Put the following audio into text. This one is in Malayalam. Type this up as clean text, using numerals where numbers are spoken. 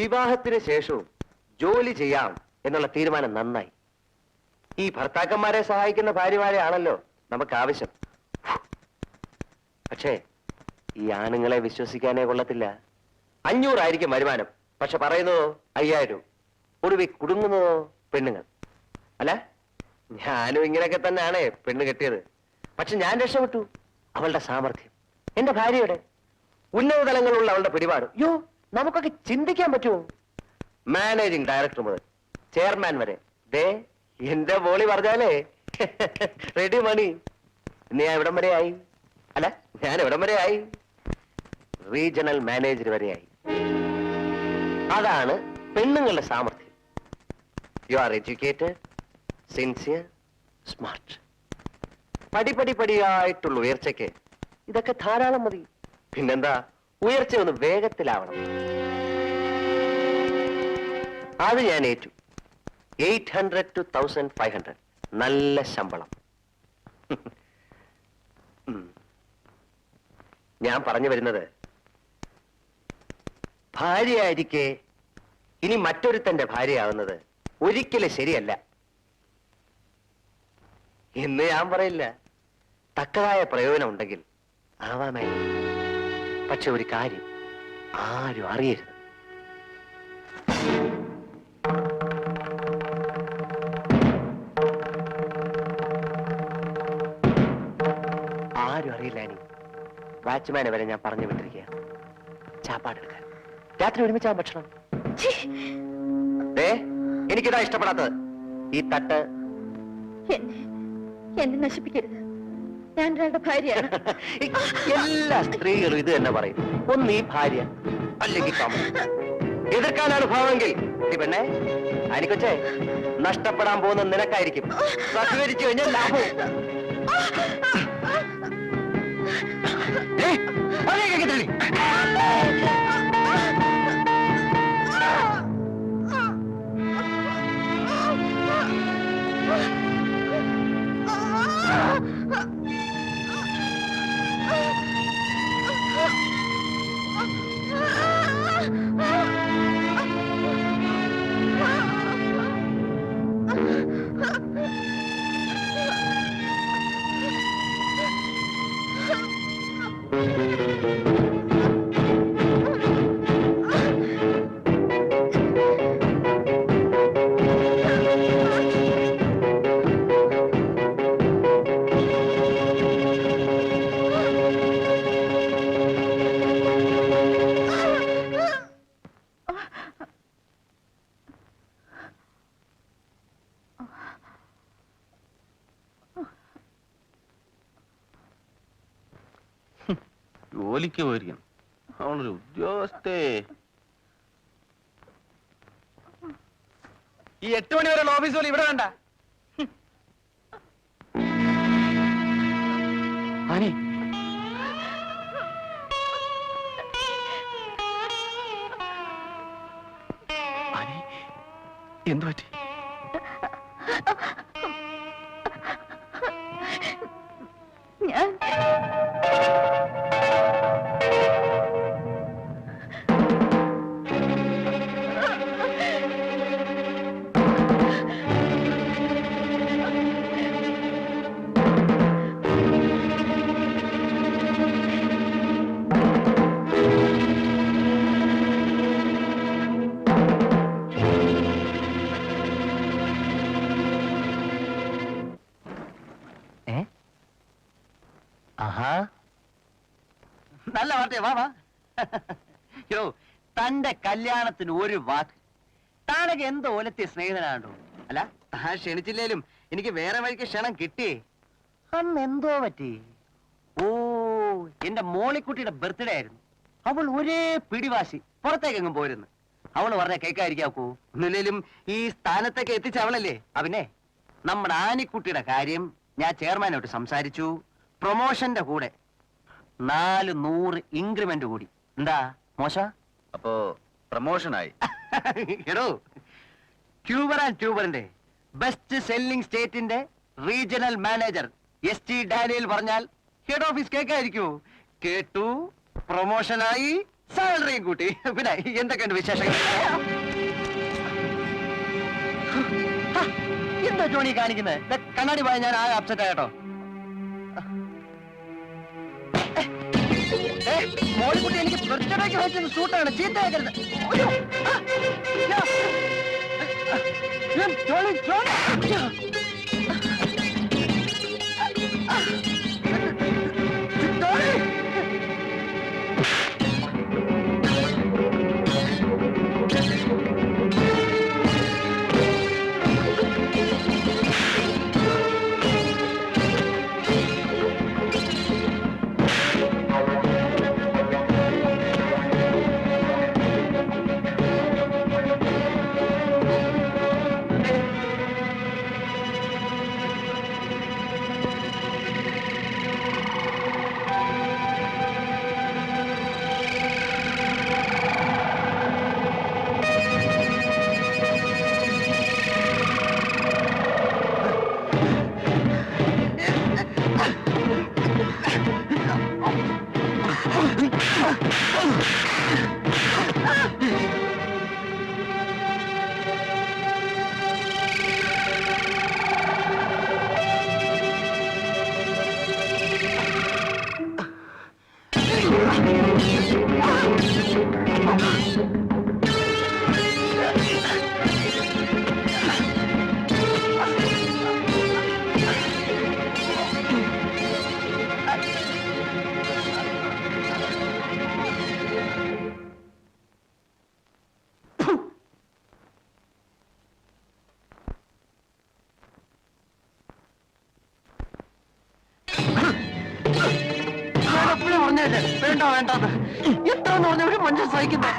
വിവാഹത്തിന് ശേഷവും ജോലി ചെയ്യാം എന്നുള്ള തീരുമാനം നന്നായി. ഈ ഭർത്താക്കന്മാരെ സഹായിക്കുന്ന ഭാര്യമാരെയാണല്ലോ നമുക്ക് ആവശ്യം. പക്ഷേ ഈ ആണുങ്ങളെ വിശ്വസിക്കാനേ കൊള്ളത്തില്ല. 500 ആയിരിക്കും വരുമാനം, പക്ഷെ പറയുന്നതോ 5000. ഒടുവിൽ കുടുങ്ങുന്നതോ പെണ്ണുങ്ങൾ. അല്ല, ഞാനും ഇങ്ങനെയൊക്കെ തന്നെയാണ് പെണ്ണ് കെട്ടിയത്. പക്ഷെ ഞാൻ രക്ഷപ്പെട്ടു. അവളുടെ സാമർഥ്യം, എന്റെ ഭാര്യയുടെ ഉന്നത തലങ്ങളുള്ള അവളുടെ പിടിപാട്, യോ നമുക്കൊക്കെ ചിന്തിക്കാൻ പറ്റുമോ? മാനേജിംഗ് ഡയറക്ടർ മുതൽ ചെയർമാൻ വരെ ദേ എന്റെ ബോളി പറഞ്ഞാലേ റെഡി മണി. ഇന്ന് ഞാൻ എവിടം വരെ ആയി? അല്ല, ഞാൻ എവിടം വരെ ആയി? റീജിയണൽ മാനേജർ വരെയായി. അതാണ് പെണ്ണുങ്ങളുടെ സാമർഥ്യം. You are educated, sincere, smart. പടിയായിട്ടുള്ള ഉയർച്ചയ്ക്ക് ഇതൊക്കെ ധാരാളം മതി. പിന്നെന്താ, ഉയർച്ച ഒന്ന് വേഗത്തിലാവണം. അത് ഞാൻ ഏറ്റു. 800 to 1500 നല്ല ശമ്പളം. ഞാൻ പറഞ്ഞു വരുന്നത്, ഭാര്യയായിരിക്കെ ഇനി മറ്റൊരുത്തന്റെ ഭാര്യയാവുന്നത് ഒരിക്കലും ശരിയല്ല എന്ന് ഞാൻ പറയില്ല. തക്കതായ പ്രയോജനം ഉണ്ടെങ്കിൽ ആവാമേ. പക്ഷെ ഒരു കാര്യം ആരും അറിയരുത്. ആരും അറിയില്ല. ഇനി വാച്ച്മാനെ വരെ ഞാൻ പറഞ്ഞു വിട്ടിരിക്കുക ചാപ്പാടെടുക്കാൻ. രാത്രി ഒരുമിച്ചാ ഭക്ഷണം. എനിക്കിതാ ഇഷ്ടപ്പെടാത്തത്. ഈ തട്ട് എന്നെ നശിപ്പിക്കരുത്. ഞാൻ ഒരാളുടെ ഭാര്യയാണ്. എല്ലാ സ്ത്രീകളും ഇത് തന്നെ പറയും. ഒന്ന് ഈ ഭാര്യ, അല്ലെങ്കിൽ എതിർക്കാനാണ് ഭാവമെങ്കിൽ പെണ്ണെ അനിക്കൊച്ചേ, നഷ്ടപ്പെടാൻ പോകുന്ന നിനക്കായിരിക്കും. സഹകരിച്ചു കഴിഞ്ഞാൽ ലാഭവും. ജോലിക്ക് പോയിരിക്കും അവളൊരു ഉദ്യോഗസ്ഥേ. ഈ 8 മണി വരെയുള്ള ഓഫീസ് ജോലി ഇവിടെ വേണ്ട. ആനി, എന്തു പറ്റി? ഞാൻ നല്ല വാർത്തയാ. വാ വാ. യോ, തന്റെ കല്യാണത്തിന് ഒരു വാക്ക്. താനൊക്കെ എന്തോ ഓലത്തെ സ്നേഹിതനാണോ? അല്ല, താൻ ക്ഷണിച്ചില്ലേലും എനിക്ക് വേറെ വഴിക്ക് ക്ഷണം കിട്ടിയേ. അന്ന് എന്തോ പറ്റി? ഓ, എന്റെ മോളിക്കുട്ടിയുടെ ബർത്ത്ഡേ ആയിരുന്നു. അവൾ ഒരേ പിടിവാശി, പുറത്തേക്കെങ്ങും പോയിരുന്നു. അവള് പറഞ്ഞ കേൾക്കാതിരിക്കാക്കൂ. ഒന്നില്ലേലും ഈ സ്ഥാനത്തേക്ക് എത്തിച്ച അവളല്ലേ. അവനെ നമ്മുടെ ആനിക്കുട്ടിയുടെ കാര്യം ഞാൻ ചെയർമാനോട്ട് സംസാരിച്ചു. പ്രൊമോഷന്റെ കൂടെ 400 ഇൻക്രിമെന്റ് കൂടി. എന്താ മോശ? അപ്പോ പ്രമോഷനായി. എടോ, ട്യൂബർ ആൻഡ് ട്യൂബറിന്റെ ബെസ്റ്റ് സെല്ലിംഗ് സ്റ്റേറ്റിന്റെ റീജിയണൽ മാനേജർ ST ഡാനിയൽ പറഞ്ഞാൽ ഹെഡ് ഓഫീസ് കേൾക്കായിരിക്കൂ. കേട്ടു, പ്രൊമോഷനായി, സാലറിയും കൂട്ടി. പിന്നെ എന്തൊക്കെയുണ്ട് വിശേഷങ്ങൾ? എന്താ ജോണി കാണിക്കുന്നത്? കണ്ണാടി പോയ ഞാൻ ആകെ അപ്സെറ്റ് ആയിട്ടോ. മോളിക്കുട്ടി എനിക്ക് ബർത്ത്ഡേക്ക് വെച്ചത് സൂട്ടാണ്, ചീത്തയാക്കരുത്. അയ്യോ, ജോണി ജോണി വേണ്ട വേണ്ടത് എത്രന്ന് പറഞ്ഞ ഒരു മനുഷ്യൻ സഹിക്കുന്നത്.